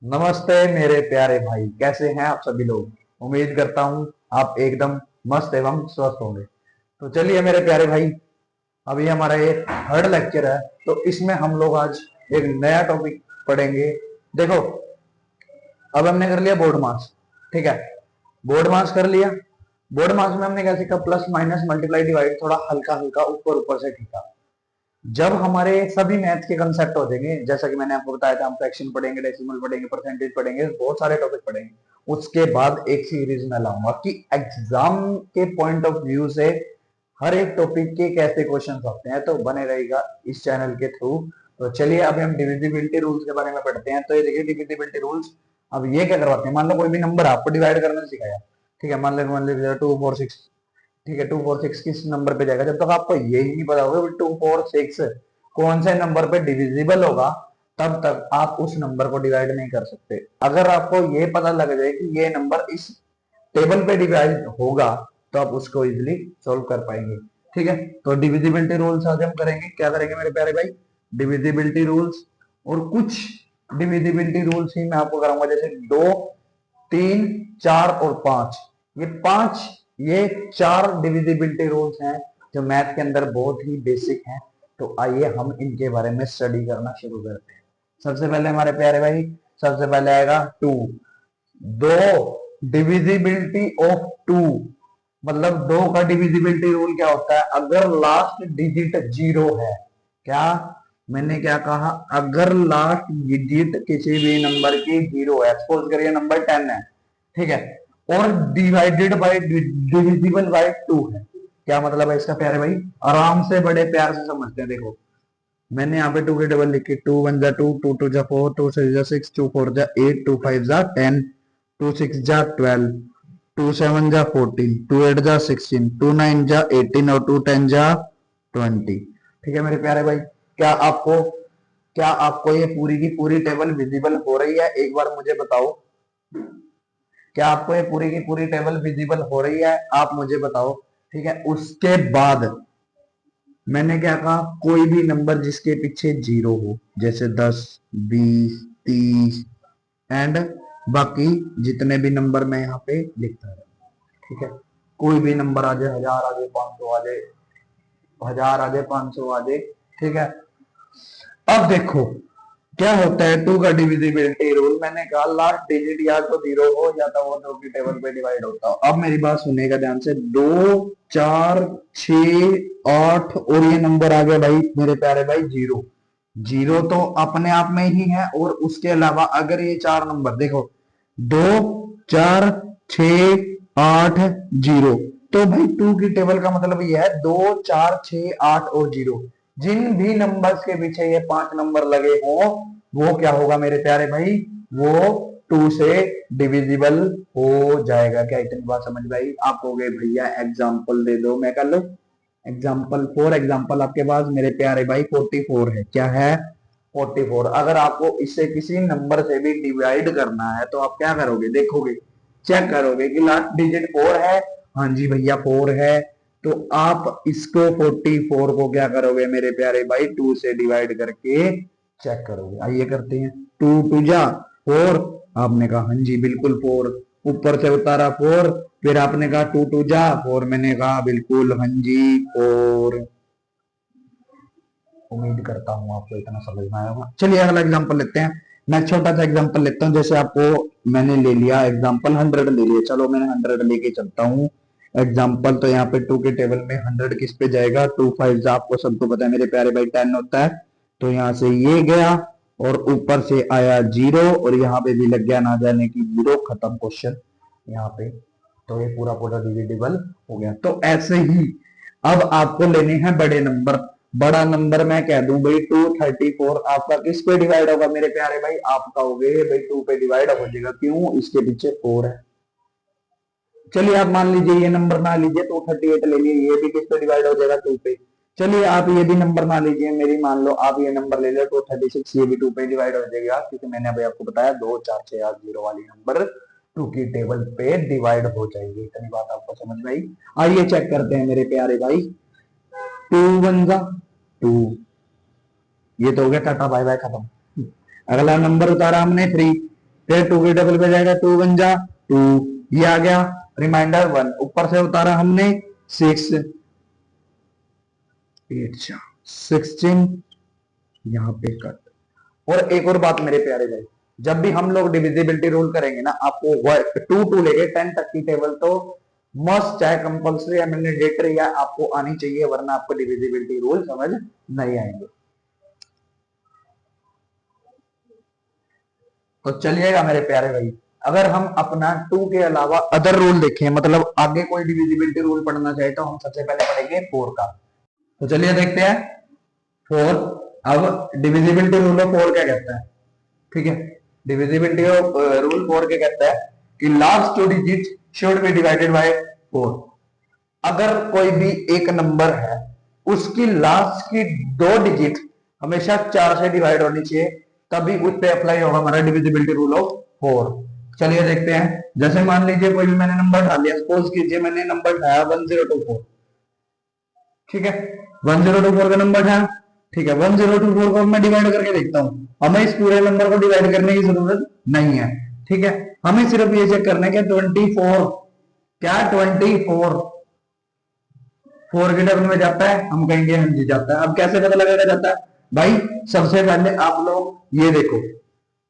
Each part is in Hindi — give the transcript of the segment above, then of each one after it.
नमस्ते मेरे प्यारे भाई, कैसे हैं आप सभी लोग। उम्मीद करता हूं आप एकदम मस्त एवं स्वस्थ होंगे। तो चलिए मेरे प्यारे भाई, अभी हमारा ये थर्ड लेक्चर है। तो इसमें हम लोग आज एक नया टॉपिक पढ़ेंगे। देखो, अब हमने कर लिया बोर्ड मास, ठीक है। बोर्ड मास कर लिया। बोर्ड मास में हमने क्या सीखा? प्लस माइनस मल्टीप्लाई डिवाइड, थोड़ा हल्का हल्का ऊपर ऊपर से सीखा। जब हमारे सभी मैथ के कंसेप्ट हो जाएंगे, जैसा कि मैंने आपको बताया था, हम फ्रैक्शन पढ़ेंगे, डेसिमल पढ़ेंगे, परसेंटेज पढ़ेंगे, बहुत सारे टॉपिक पढ़ेंगे। उसके बाद एक सीरीज में लाऊंगा कि एग्जाम के पॉइंट ऑफ व्यू से हर एक टॉपिक के कैसे क्वेश्चन आते हैं। तो बने रहेगा इस चैनल के थ्रू। तो चलिए अभी हम डिविजिबिलिटी रूल्स के बारे में पढ़ते हैं। तो ये देखिए डिविजिबिलिटी रूल्स। अब ये क्या करवाते हैं? मान लो कोई भी नंबर आपको डिवाइड करना सिखाया, ठीक है। मान लो 2 4 6, ठीक है। 2 4 6 किस नंबर पे जाएगा? जब तक आपको यही नहीं पता होगा 2 4 6 कौन से नंबर पे डिविजिबल होगा, तब तक आप उस नंबर को डिवाइड नहीं कर सकते। अगर आपको ये पता लग जाए कि ये नंबर इस टेबल पे डिवाइड होगा, तो आप उसको इजिली सोल्व कर पाएंगे, ठीक है। तो डिविजिबिलिटी रूल्स आज हम करेंगे। क्या करेंगे मेरे प्यारे भाई? Divisibility rules. और कुछ डिविजिबिलिटी रूल्स ही मैं आपको कराऊंगा, जैसे 2 3 4 और 5। ये पांच, ये चार डिविजिबिलिटी रूल्स हैं जो मैथ के अंदर बहुत ही बेसिक हैं। तो आइए हम इनके बारे में स्टडी करना शुरू करते हैं। सबसे पहले हमारे प्यारे भाई, सबसे पहले आएगा टू। दो, डिविजिबिलिटी ऑफ टू, मतलब दो का डिविजिबिलिटी रूल क्या होता है? अगर लास्ट डिजिट जीरो है, क्या मैंने क्या कहा? अगर लास्ट डिजिट किसी भी नंबर की जीरो है, सपोज करिए नंबर 10 है, ठीक है, और डिवाइडेड बाय डिविजिबल बाय 2 है। क्या मतलब है इसका प्यारे भाई? आराम से बड़े प्यार से समझते हैं। देखो, मैंने यहाँ पे टू की टेबल लिखी। 2 1 जा 2, 2 2 जा 4, 2 6 जा 6, 2 4 जा 8, 2 5 जा 10, 2 6 जा 12, 2 7 जा 14, 2 8 जा 16, 2 9 जा 18 और 2 10 जा 20। ठीक है मेरे प्यारे भाई, क्या आपको ये पूरी की पूरी टेबल विजिबल हो रही है? एक बार मुझे बताओ, क्या आपको ये पूरी की पूरी टेबल विजिबल हो रही है? आप मुझे बताओ, ठीक है। उसके बाद मैंने क्या कहा? कोई भी नंबर जिसके पीछे जीरो हो, जैसे 10 20 30 एंड बाकी जितने भी नंबर मैं यहाँ पे लिखता है, ठीक है। कोई भी नंबर आ जाए, 1000 आ जाए, 500 आ जाए, 1000 आ जाए, 500 आ जाए, ठीक है। अब देखो क्या होता है टू का डिविजिबिलिटी रूल। मैंने कहा लास्ट डिजिट या तो जीरो हो या तो वो दो की टेबल पे डिवाइड होता हो। अब मेरी बात सुनेगा ध्यान से। 2 4 6 8 और ये नंबर आ गया भाई मेरे प्यारे भाई जीरो। जीरो तो अपने आप में ही है, और उसके अलावा अगर ये चार नंबर देखो, 2 4 6 8 जीरो, तो भाई टू की टेबल का मतलब ये है 2 4 6 8 और जीरो। जिन भी नंबर्स के पीछे ये पांच नंबर लगे हो, वो क्या होगा मेरे प्यारे भाई? वो टू से डिविजिबल हो जाएगा। क्या इतनी बात समझ में आई? आप हो गए भैया एग्जाम्पल दे दो, मैं कर लो एग्जाम्पल। फॉर एग्जाम्पल आपके पास मेरे प्यारे भाई 44 है। क्या है? 44। अगर आपको इससे किसी नंबर से भी डिवाइड करना है, तो आप क्या करोगे? देखोगे, चेक करोगे कि लास्ट डिजिट 4 है। हाँ जी भैया 4 है। तो आप इसको 44 को क्या करोगे मेरे प्यारे भाई? 2 से डिवाइड करके चेक करोगे। आइए करते हैं। 2 2 जा 4, आपने कहा हाँ जी बिल्कुल 4। ऊपर से उतारा 4, फिर आपने कहा 2 2 जा 4, मैंने कहा बिल्कुल हाँ जी 4। उम्मीद करता हूँ आपको इतना समझ में आया होगा। चलिए अगला एग्जांपल लेते हैं। मैं छोटा सा एग्जांपल लेता हूँ। जैसे आपको मैंने ले लिया एग्जांपल 100 ले लिया, चलो मैंने 100 लेके चलता हूँ एग्जांपल। तो यहाँ पे टू के टेबल में 100 किस पे जाएगा? 2 5 आपको सबको पता है मेरे प्यारे भाई 10 होता है। तो यहाँ से ये गया और ऊपर से आया जीरो, और यहाँ पे भी लग गया ना जाने की जीरो। खत्म क्वेश्चन यहाँ पे। तो ये पूरा पूरा डिविजिबल हो गया। तो ऐसे ही अब आपको लेने हैं बड़े नंबर। बड़ा नंबर मैं कह दूं भाई 234, आपका किस पे डिवाइड होगा मेरे प्यारे भाई? आपका हो गए भाई 2 पे डिवाइड हो जाएगा। क्यों? इसके पीछे 4 है। चलिए आप मान लीजिए ये नंबर ना लीजिए, 238 ले लिए, ये भी किस पे डिवाइड हो जाएगा? 2 पे। चलिए आप ये भी नंबर ना लीजिए, मेरी मान लो आप ये नंबर ले लो 236, ये भी 2 पे डिवाइड हो जाएगा, क्योंकि मैंने अभी आपको बताया 2 4 6 8 0 वाली नंबर 2 की टेबल पे डिवाइड हो जाएगी। इतनी बात आपको समझ में आई? आइए चेक करते हैं मेरे प्यारे भाई। 2 1 जा 2, ये तो हो गया टाटा बाय बाय खत्म। अगला नंबर उतारा हमने 3, फिर 2 के डबल पे जाएगा, 2 वन जा 2, ये आ गया रिमाइंडर 1, ऊपर से उतारा हमने 6, 8 जा 16, यहाँ पे कट। और एक और बात मेरे प्यारे भाई, जब भी हम लोग डिविजिबिलिटी रूल करेंगे ना, आपको 2 टू लेके 10 तक की टेबल तो मस्ट चाहे कंपल्सरी या मैंडेटरी या आपको आनी चाहिए, वरना आपको डिविजिबिलिटी रूल समझ नहीं आएंगे। तो चलिएगा मेरे प्यारे भाई, अगर हम अपना 2 के अलावा अदर रूल देखें, मतलब आगे कोई डिविजिबिलिटी रूल पढ़ना चाहे, तो हम सबसे पहले पढ़ेंगे 4 का। तो चलिए देखते हैं 4। अब डिविजिबिलिटी रूल ऑफ 4 क्या कहता है, ठीक है, डिविजिबिलिटी ऑफ रूल 4 क्या कहता है कि last 2 digit should B divided by 4। अगर कोई भी एक नंबर है, उसकी लास्ट की 2 डिजिट हमेशा 4 से डिवाइड होनी चाहिए, तभी उस पे अप्लाई होगा हमारा डिविजिबिलिटी रूल ऑफ 4। चलिए देखते हैं, जैसे मान लीजिए कोई भी मैंने नंबर डाल लिया, सपोज कीजिए मैंने नंबर उठाया 1024, ठीक है, 1024 का नंबर था, ठीक है, 1024 को मैं डिवाइड करके देखता हूं, हमें इस पूरे नंबर को डिवाइड करने की जरूरत नहीं है, ठीक है, हमें सिर्फ ये चेक करना है कि 24 क्या 24 4 के डबल में जाता है, हम कहेंगे हाँ जी जाता है। अब कैसे पता लगेगा जाता है भाई, सबसे पहले आप लोग ये देखो,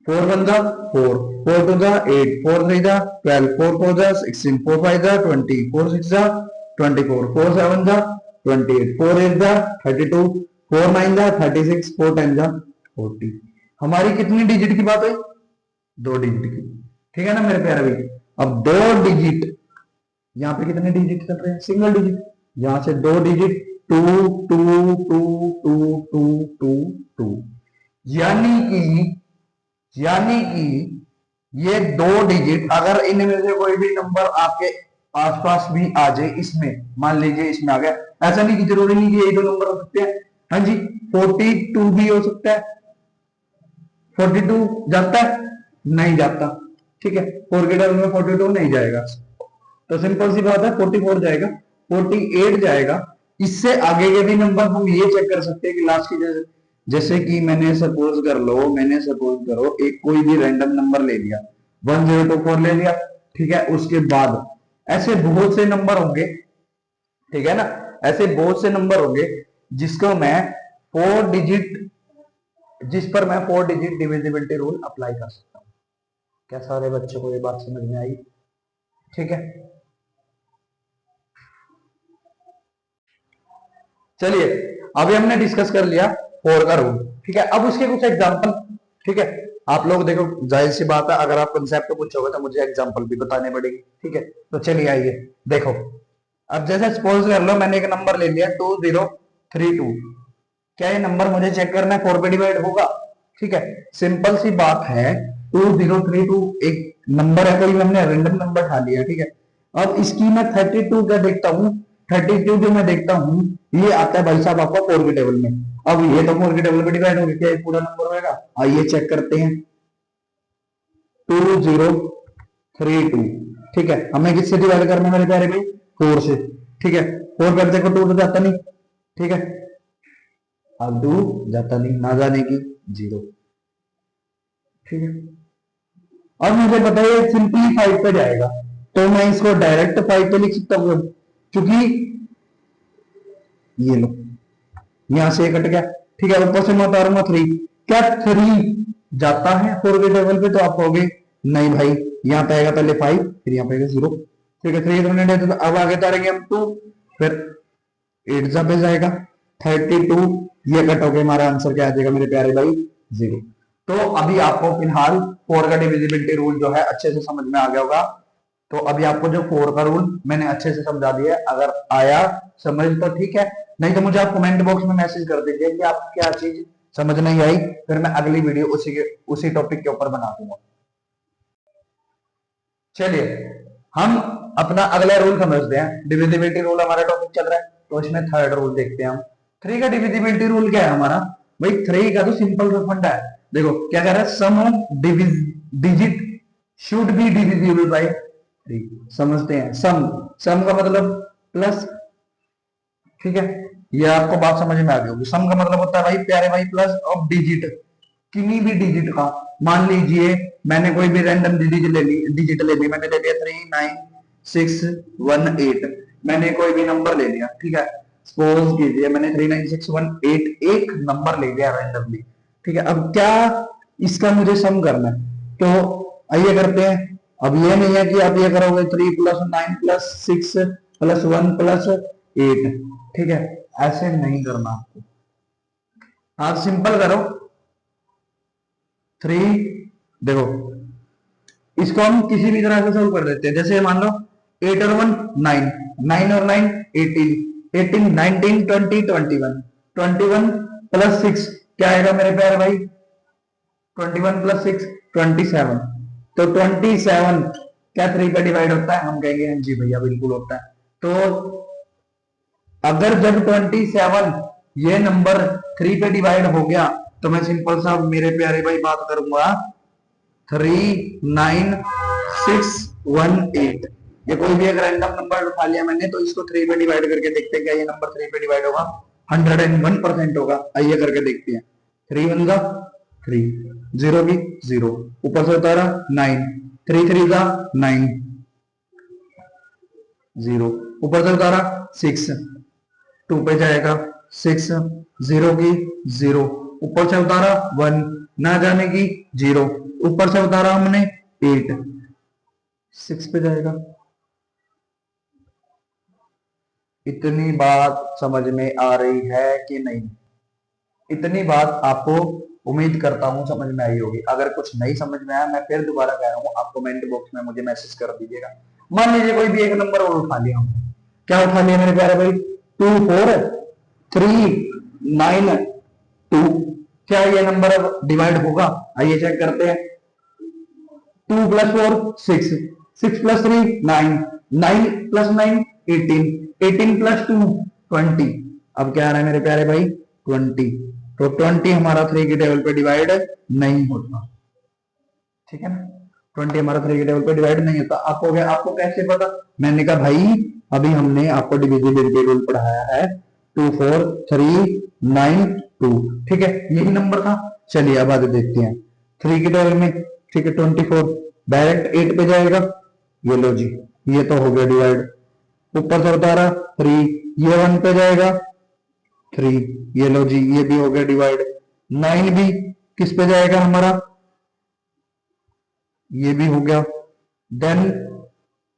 4 वन जा 4, 4 टू जा 8, 4 थ्री जा 12, 4 फोर जा 16, 4 फाइव जा 20, 4 सिक्स जा 24, 4 सेवन जा 28, 4 एट जा 32, 4 नाइन जा 36, 4 टेन जा 40। हमारी कितनी डिजिट की बात हुई, 2 डिजिट की, ठीक है ना मेरे प्यारे भाई। अब 2 डिजिट, यहाँ पे कितने डिजिट चल रहे हैं, सिंगल डिजिट, यहां से 2 डिजिट 2 2 2 2 2 2 2, यानी कि ये 2 डिजिट, अगर इनमें से कोई भी नंबर आपके आसपास भी आ जाए, इसमें मान लीजिए इसमें आ गया, ऐसा नहीं कि जरूरी नहीं कि यही 2 नंबर हो सकते हैं, हाँ जी 42 भी हो सकता है, 42 जाता है, नहीं जाता, ठीक है, 4 के डबल में 42 नहीं जाएगा, तो सिंपल सी बात है 44 जाएगा, 48 जाएगा। इससे आगे के भी नंबर हम ये चेक कर सकते हैं कि लास्ट की, जैसे कि मैंने सपोज करो एक कोई भी रैंडम नंबर ले लिया, 1024 ले लिया, ठीक है, उसके बाद ऐसे बहुत से नंबर होंगे, ठीक है ना, ऐसे बहुत से नंबर होंगे जिसको मैं 4 डिजिट, जिस पर मैं 4 डिजिट डिविजिबिलिटी रूल अप्लाई कर सकता हूं। क्या सारे बच्चों को ये बात समझ में आई, ठीक है। चलिए अभी हमने डिस्कस कर लिया 4 का रूल, ठीक है, अब उसके कुछ एग्जांपल, ठीक है, आप लोग देखो जाहिर सी बात है, अगर आप कंसेप्ट पूछोगे तो मुझे एग्जांपल भी बताने पड़ेगी, ठीक है, तो चलिए आइए देखो। अब जैसे सपोज कर लो मैंने एक नंबर ले लिया 2032, क्या ये नंबर मुझे चेक करना है 4 पे डिवाइड होगा, ठीक है, सिंपल सी बात है, 2032 एक नंबर है, कोई हमने रैंडम नंबर उठा लिया, ठीक है, अब इसकी मैं 32 क्या देखता हूँ, 32 जो मैं देखता हूँ ये आता है भाई साहब आपका 4 के टेबल में, अब ये तो 4 के टेबल में डिवाइड हो गया, क्या ये पूरा नंबर होगा, आइए चेक करते हैं 2032, ठीक है, हमें किससे डिवाइड करना है मेरे प्यारे भाई, 4 से, ठीक है, 4 कर देखो 2 तो जाता नहीं, ठीक है, अब 2 जाता नहीं, ना जाने की 0, ठीक है, अब मुझे पता है सिंपली 5 पे जाएगा, तो मैं इसको डायरेक्ट 5 पे लिख सकता हूँ, क्योंकि ये लो यहां से कट गया, ठीक है, ऊपर से मैं उतारूंगा 3, क्या 3 जाता है 4 के टेबल पे, तो आप कहोगे नहीं भाई, यहाँ पे आएगा पहले 5 फिर यहाँ पे आएगा 0, ठीक है, 3 तो अब आगे उतारेंगे हम 2, फिर 8 जा पे जाएगा 32, ये कट हो गया, हमारा आंसर क्या आ जाएगा मेरे प्यारे भाई 0। तो अभी आपको फिलहाल 4 का डिविजिबिलिटी रूल जो है अच्छे से समझ में आ गया होगा, तो अभी आपको जो 4 का रूल मैंने अच्छे से समझा दिया, अगर आया समझ तो ठीक है, नहीं तो मुझे आप कमेंट बॉक्स में मैसेज कर दीजिए कि आप क्या चीज समझ नहीं आई, फिर मैं अगली वीडियो उसी टॉपिक के ऊपर बना दूंगा। चलिए हम अपना अगला रूल समझते हैं, डिविजिबिलिटी रूल हमारा टॉपिक चल रहा है, तो इसमें थर्ड रूल देखते हैं हम। 3 का डिविजिबिलिटी रूल क्या है हमारा भाई, 3 का तो सिंपल सा फंडा है, देखो क्या कह रहा है, sum of digit should be divisible by 3, समझते हैं, सम का मतलब प्लस, ठीक है, ये आपको बात समझ में आ गई होगी, सम का मतलब होता है भाई प्यारे भाई प्लस ऑफ डिजिट, किन्हीं भी डिजिट का, मान लीजिए मैंने कोई भी रैंडम डिजिट ले ली, मैंने ले लिया 39618, मैंने कोई भी नंबर ले लिया, ठीक है। सपोज कीजिए मैंने 39618 एक नंबर ले लिया रैंडमली, ठीक है। अब क्या इसका मुझे सम करना है, तो आइए करते हैं। अब ये नहीं है कि आप ये करोगे 3 + 9 + 6 + 1 + 8, ठीक है, ऐसे नहीं करना आपको। आप सिंपल करो 3, देखो इसको हम किसी भी तरह से सोल्व कर देते हैं। जैसे मान लो 8 और 1 9, 9 और 9 18, 18 19 20 21, 21 + 6 क्या आएगा मेरे प्यारे भाई, 21 + 6 27। तो 27 क्या 3 पे डिवाइड होता है, हम कहेंगे हाँ जी भैया बिल्कुल होता है। तो अगर जब 27 ये नंबर 3 पे डिवाइड हो गया, तो मैं सिंपल सा मेरे प्यारे भाई बात करूंगा 39618, ये कोई भी एक रैंडम नंबर उठा लिया मैंने, तो इसको 3 पे डिवाइड करके देखते हैं क्या ये नंबर 3 पे डिवाइड होगा, 101% होगा। आइए करके देखते हैं। 3 1 जा 3, 0 की 0, ऊपर से उतारा 9, 3 3 जा 9, 0 ऊपर से उतारा 6, 2 पे जाएगा 6, 0 की 0, ऊपर से उतारा 1, ना जाने की 0, ऊपर से उतारा हमने 8, 6 पे जाएगा। इतनी बात समझ में आ रही है कि नहीं? इतनी बात आपको उम्मीद करता हूं समझ में आई होगी। अगर कुछ नहीं समझ में आया, मैं फिर दोबारा कह रहा हूं, आप कमेंट बॉक्स में मुझे मैसेज कर दीजिएगा। मान लीजिए कोई भी एक नंबर और उठा लिया हमने, क्या उठा लिया मेरे प्यारे भाई, 2 4 3 9 2, क्या ये नंबर अब डिवाइड होगा? आइए चेक करते हैं। 2 + 4 6, 6 + 3 9, 9 + 9 18, 18 + 2 20। अब क्या आ रहा है मेरे प्यारे भाई 20, तो 20 हमारा 3 के टेबल पे डिवाइड नहीं होता, ठीक है ना। 20 हमारा 3 के टेबल पे डिवाइड नहीं होता। आपको क्या, आपको कैसे पता? मैंने कहा भाई अभी हमने आपको डिविजिबिलिटी रूल पढ़ाया है, 2 4 3 9 2, ठीक है, यही नंबर था। चलिए अब आगे देखते हैं 3 के टेबल में, ठीक है 24 डायरेक्ट 8 पे जाएगा, ये लो जी, ये तो हो गया डिवाइड। ऊपर से उतारा 3, ये 1 पे जाएगा 3, ये लो जी, ये भी हो गया डिवाइड। 9 भी किस पे जाएगा हमारा, ये भी हो गया, देन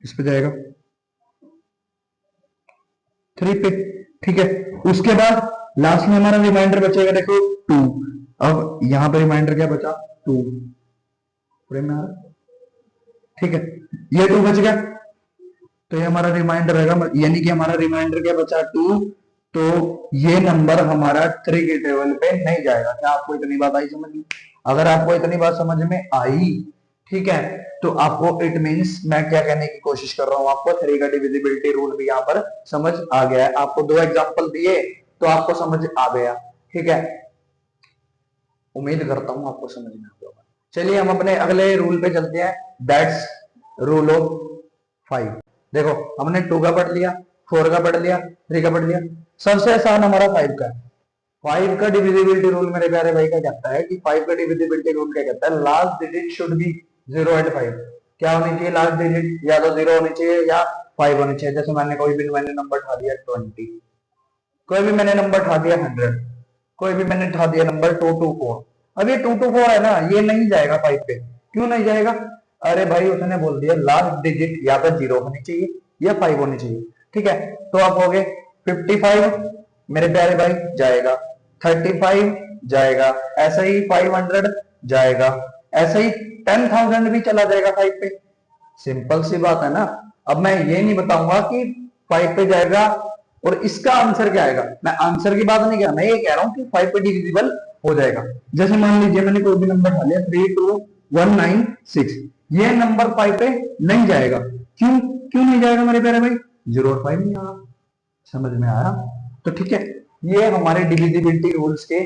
इस पे जाएगा 3 पे, ठीक है। उसके बाद लास्ट में हमारा रिमाइंडर बचेगा, देखो 2। अब यहां पर रिमाइंडर क्या बचा, 2, ठीक है, ये 2 बच गया, तो ये हमारा रिमाइंडर रहेगा, यानी कि हमारा रिमाइंडर क्या बचा 2, तो ये नंबर हमारा 3 के टेबल पे नहीं जाएगा। क्या आपको इतनी बात आई समझ में? अगर आपको इतनी बात समझ में आई, ठीक है, तो आपको इट मींस मैं क्या कहने की कोशिश कर रहा हूं, आपको 3 का डिविजिबिलिटी रूल भी यहां पर समझ आ गया है। आपको 2 एग्जांपल दिए तो आपको समझ आ गया, ठीक है। उम्मीद करता हूं आपको समझ में आ गया। चलिए हम अपने अगले रूल पे चलते हैं, दैट्स रूल ऑफ 5। देखो हमने 2 का पढ़ लिया, 4 का पढ़ लिया, 3 का पढ़ लिया, सबसे आसान हमारा 5 का है। 5 का डिविजिबिलिटी रूल मेरे प्यारे भाई क्या कहता है कि 5 का डिविजिबिलिटी रूल क्या कहता है, last digit should B 0 and 5। क्या होनी चाहिए लास्ट डिजिट, या तो 0 होनी चाहिए या 5 होनी चाहिए। जैसे मैंने नंबर उठा दिया 20, कोई भी मैंने नंबर उठा दिया 100, कोई भी मैंने उठा दिया नंबर 224। अब ये 224 है ना, ये नहीं जाएगा 5 पे। क्यों नहीं जाएगा? अरे भाई उसने बोल दिया लास्ट डिजिट या तो 0 होनी चाहिए या 5 होनी चाहिए, ठीक है। तो आप हो गए 55 मेरे प्यारे भाई जाएगा, 35 जाएगा, ऐसा ही 500 जाएगा, ऐसा ही 10,000 भी चला जाएगा 5 पे। सिंपल सी बात है ना। अब मैं ये नहीं बताऊंगा कि 5 पे जाएगा और इसका आंसर क्या आएगा, मैं आंसर की बात नहीं कह रहा, मैं ये कह रहा हूं कि 5 पे डिविजिबल हो जाएगा। जैसे मान लीजिए मैंने कोई भी नंबर उठा लिया 32196, ये नंबर 5 पे नहीं जाएगा। क्यों क्यों नहीं जाएगा मेरे प्यारे भाई, 0 और 5 नहीं आ रहा। समझ में आया? तो ठीक है, ये हमारे डिविजिबिलिटी रूल्स के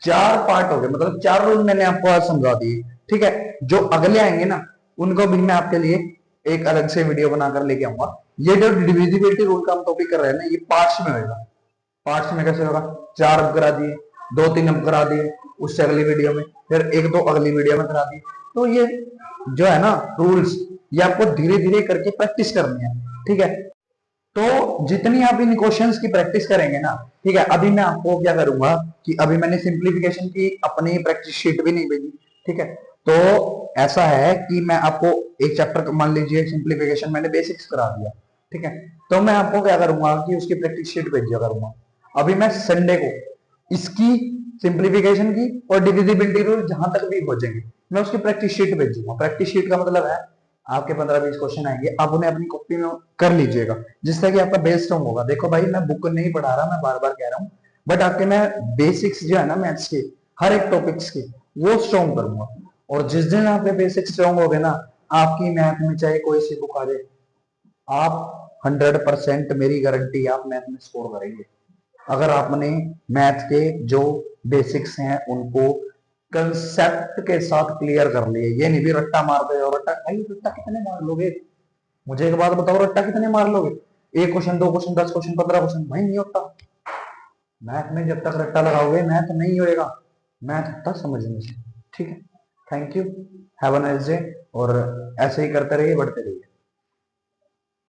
4 पार्ट हो गए, मतलब 4 रूल मैंने आपको आज समझा दिए, ठीक है। जो अगले आएंगे ना उनको भी मैं आपके लिए एक अलग से वीडियो बनाकर लेके आऊंगा। ये जो डिविजिबिलिटी रूल का हम टॉपिक कर रहे हैं ना, ये पार्ट्स में होगा। पार्ट्स में कैसे होगा, 4 करा दिए, 2-3 हम करा दिए, उससे अगली वीडियो में फिर 1-2 अगली वीडियो में करा दिए। तो ये जो है ना रूल्स, ये आपको धीरे धीरे करके प्रैक्टिस करनी है, ठीक है। तो जितनी आप इन क्वेश्चंस की प्रैक्टिस करेंगे ना, ठीक है। अभी मैं आपको क्या करूंगा कि अभी मैंने सिंप्लीफिकेशन की अपनी प्रैक्टिस शीट भी नहीं भेजी, ठीक है। तो ऐसा है कि मैं आपको एक चैप्टर मान लीजिए सिंप्लीफिकेशन मैंने बेसिक्स करा दिया, ठीक है। तो मैं आपको क्या करूंगा कि उसकी प्रैक्टिस शीट भेजा करूंगा। अभी मैं संडे को इसकी सिंप्लीफिकेशन की और डिविजिबिलिटी रूल जहां तक भी पहुंचेंगे मैं उसकी प्रैक्टिस शीट भेजूंगा। प्रैक्टिस शीट का मतलब है आपके 15-20 क्वेश्चन आएंगे, आप उन्हें अपनी कॉपी में कर लीजिएगा, जिससे कि आपका बेस स्ट्रॉन्ग होगा। देखो भाई मैं बुक नहीं पढ़ा रहा, मैं बार बार कह रहा हूँ, बट आपके मैं बेसिक्स जो है ना मैथ्स के हर एक टॉपिक्स के वो स्ट्रॉन्ग करूंगा। और जिस दिन आपके बेसिक्स स्ट्रॉन्ग हो गए ना, आपकी मैथ में चाहे कोई सी बुक आ जाए, आप 100% मेरी गारंटी आप मैथ में स्कोर करेंगे। अगर आपने मैथ के जो बेसिक्स हैं उनको कंसेप्ट के साथ क्लियर कर लिए, ये नहीं भी रट्टा मार दे। और रट्टा भाई, रट्टा कितने मार लोगे? मुझे एक बात बताओ, रट्टा कितने मार लोगे? 1 क्वेश्चन, 2 क्वेश्चन, 10 क्वेश्चन, 15 क्वेश्चन, भाई नहीं होता। मैथ में जब तक रट्टा लगाओगे मैथ नहीं होएगा, मैथ होता समझने से, ठीक है। Thank you, have a nice day. और ऐसे ही करते रहिए, बढ़ते रहिए।